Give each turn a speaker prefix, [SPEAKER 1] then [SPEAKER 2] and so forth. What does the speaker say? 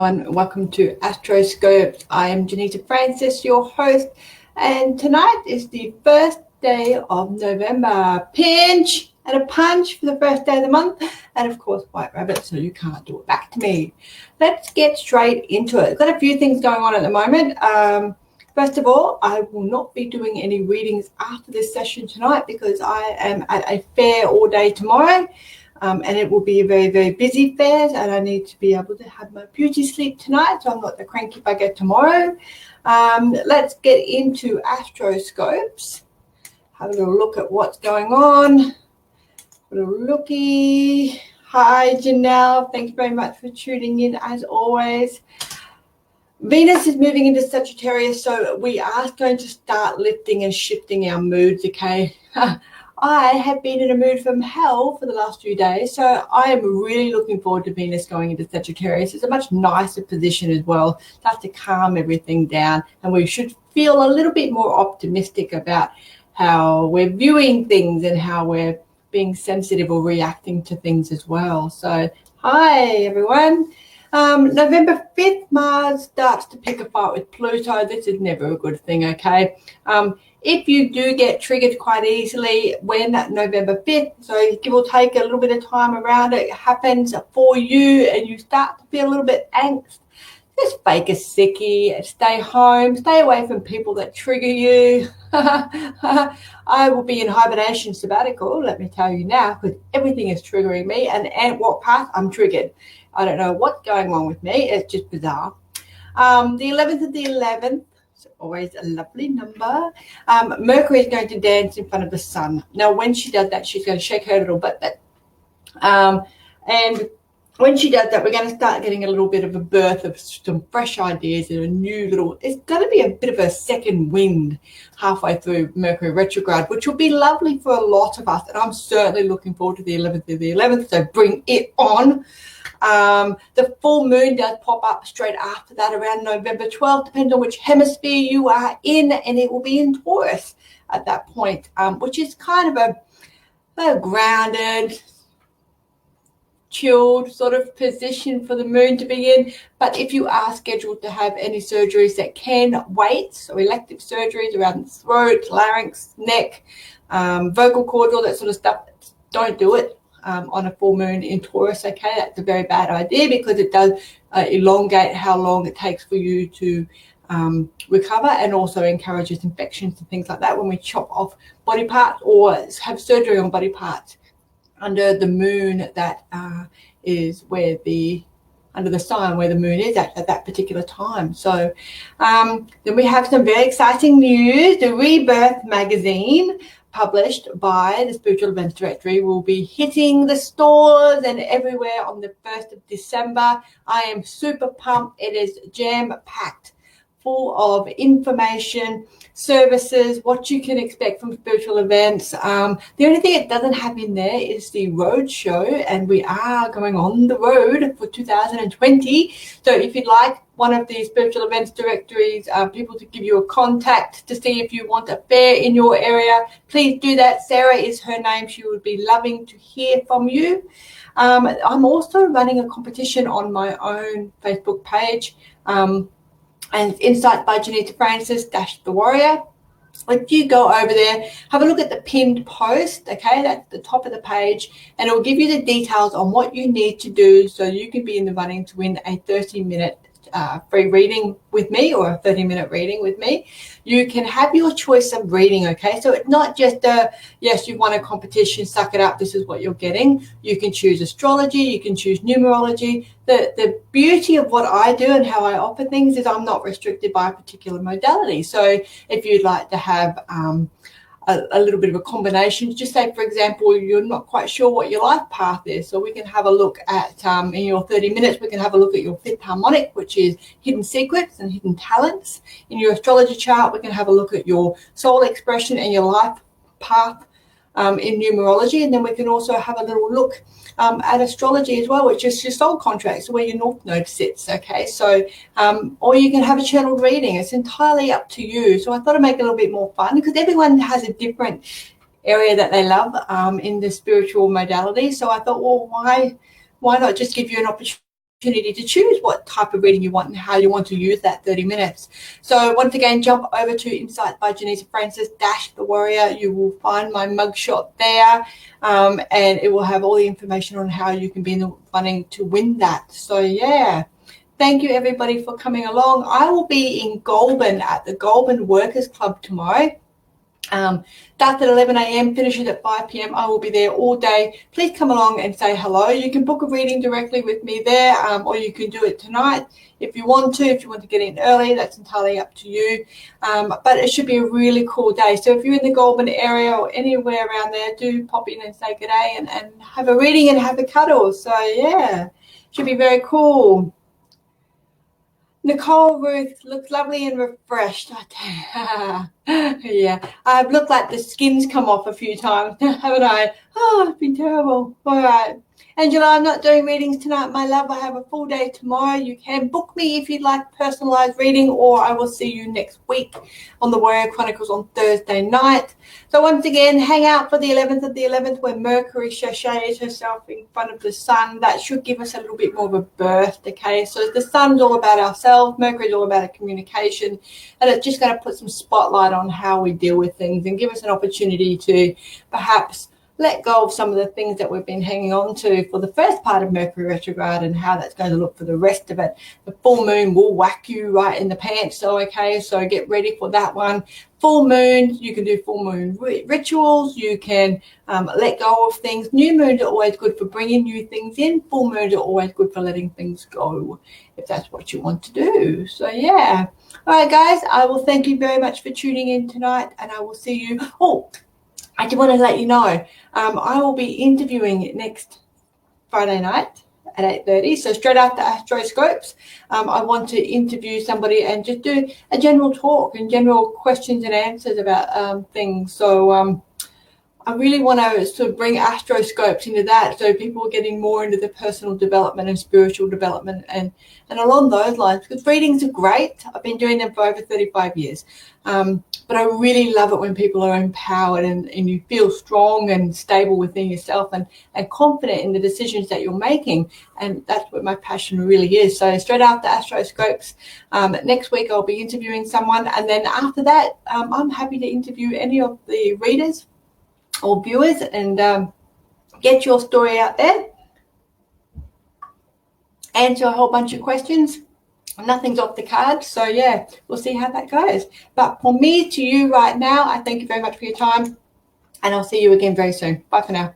[SPEAKER 1] And welcome to Astroscopes. I am Janita Francis, your host, and tonight is the first day of November. Pinch and a punch for the first day of the month, and of course white rabbit, so you can't do it back to me. Let's get straight into it. I've got a few things going on at the moment. First of all, I will not be doing any readings after this session tonight because I am at a fair all day tomorrow. And it will be a very, very busy fair, and I need to be able to have my beauty sleep tonight, so I'm not the cranky bugger tomorrow. Let's get into Astroscopes. Have a little look at what's going on. A little looky. Hi, Janelle. Thanks very much for tuning in, as always. Venus is moving into Sagittarius, so we are going to start lifting and shifting our moods, okay? I have been in a mood from hell for the last few days, so I am really looking forward to Venus going into Sagittarius. It's a much nicer position as well. Starts to calm everything down, and we should feel a little bit more optimistic about how we're viewing things and how we're being sensitive or reacting to things as well. So, hi everyone. November 5th, Mars starts to pick a fight with Pluto. This is never a good thing, okay? If you do get triggered quite easily when November 5th, so give or take a little bit of time around it happens for you and you start to feel a little bit angst, just fake a sickie, stay home, stay away from people that trigger you. I will be in hibernation sabbatical, let me tell you now, because everything is triggering me, and what path I'm triggered. I don't know what's going on with me. It's just bizarre. The 11th of the 11th, it's always a lovely number. Mercury is going to dance in front of the sun. Now, when she does that, she's going to shake her little butt. And when she does that, we're going to start getting a little bit of a birth of some fresh ideas and a new little, it's going to be a bit of a second wind halfway through Mercury retrograde, which will be lovely for a lot of us. And I'm certainly looking forward to the 11th of the 11th, so bring it on. The full moon does pop up straight after that around November 12th, depending on which hemisphere you are in, and it will be in Taurus at that point, which is kind of a grounded, chilled sort of position for the moon to be in. But if you are scheduled to have any surgeries that can wait, so elective surgeries around the throat, larynx, neck, vocal cords, all that sort of stuff, don't do it on a full moon in Taurus, okay? That's a very bad idea because it does elongate how long it takes for you to recover, and also encourages infections and things like that when we chop off body parts or have surgery on body parts under the moon that is where under the sign where the moon is at that particular time. So then we have some very exciting news. The Rebirth magazine, published by the Spiritual Events Directory, will be hitting the stores and everywhere on the 1st of December. I am super pumped. It is jam-packed, full of information, services, what you can expect from spiritual events. The only thing it doesn't have in there is the road show, and we are going on the road for 2020. So if you'd like one of the Spiritual Events Directories people to give you a contact to see if you want a fair in your area, please do that. Sarah is her name. She would be loving to hear from you. I'm also running a competition on my own Facebook page, and Insight by Janita Francis -- the Warrior. If you go over there, have a look at the pinned post, okay? That's the top of the page, and it will give you the details on what you need to do so you can be in the running to win a 30-minute free reading with me, or a 30-minute reading with me. You can have your choice of reading, okay? So it's not just yes, you won a competition, suck it up, this is what you're getting. You can choose astrology, you can choose numerology. The beauty of what I do and how I offer things is I'm not restricted by a particular modality. So if you'd like to have a little bit of a combination, just say, for example, you're not quite sure what your life path is, so we can have a look at in your 30 minutes, we can have a look at your fifth harmonic, which is hidden secrets and hidden talents. In your astrology chart, we can have a look at your soul expression and your life path in numerology, and then we can also have a little look at astrology as well, which is your soul contract, so where your north node sits, okay? So or you can have a channeled reading. It's entirely up to you. So I thought I'd make it a little bit more fun because everyone has a different area that they love in the spiritual modality. So I thought, well, why not just give you an opportunity opportunity to choose what type of reading you want and how you want to use that 30 minutes. So once again, jump over to Insight by Janisa Francis _the Warrior. You will find my mugshot there, and it will have all the information on how you can be in the running to win that. So yeah, thank you everybody for coming along. I will be in Goulburn at the Goulburn Workers Club tomorrow. Starts at 11 a.m, finishes at 5 p.m. I will be there all day. Please come along and say hello. You can book a reading directly with me there, or you can do it tonight if you want to. If you want to get in early, that's entirely up to you. But it should be a really cool day. So if you're in the Goulburn area or anywhere around there, do pop in and say good day and have a reading and have a cuddle. So yeah, should be very cool. Nicole Ruth looks lovely and refreshed. Yeah, I've looked like the skin's come off a few times, haven't I? Oh, it's been terrible. All right. Angela, I'm not doing readings tonight, my love. I have a full day tomorrow. You can book me if you'd like personalized reading, or I will see you next week on the Warrior Chronicles on Thursday night. So once again, hang out for the 11th of the 11th, where Mercury sashays herself in front of the sun. That should give us a little bit more of a burst, okay? So the sun's all about ourselves, Mercury's all about our communication, and it's just going to put some spotlight on how we deal with things and give us an opportunity to perhaps let go of some of the things that we've been hanging on to for the first part of Mercury retrograde and how that's going to look for the rest of it. The full moon will whack you right in the pants, so okay, so get ready for that one. Full moon, you can do full moon rituals, you can let go of things. New moons are always good for bringing new things in. Full moons are always good for letting things go, if that's what you want to do. So yeah. All right, guys, I will thank you very much for tuning in tonight, and I will see you. Oh, I do want to let you know, I will be interviewing next Friday night at 8:30. So straight after Astroscopes, I want to interview somebody and just do a general talk and general questions and answers about things. So I really want to sort of bring Astroscopes into that, so people are getting more into the personal development and spiritual development and along those lines, because readings are great. I've been doing them for over 35 years. But I really love it when people are empowered and you feel strong and stable within yourself and confident in the decisions that you're making. And that's what my passion really is. So straight after Astroscopes, next week I'll be interviewing someone. And then after that, I'm happy to interview any of the readers or viewers and get your story out there. Answer a whole bunch of questions. Nothing's off the card, so yeah, we'll see how that goes. But from me to you right now, I thank you very much for your time, and I'll see you again very soon. Bye for now.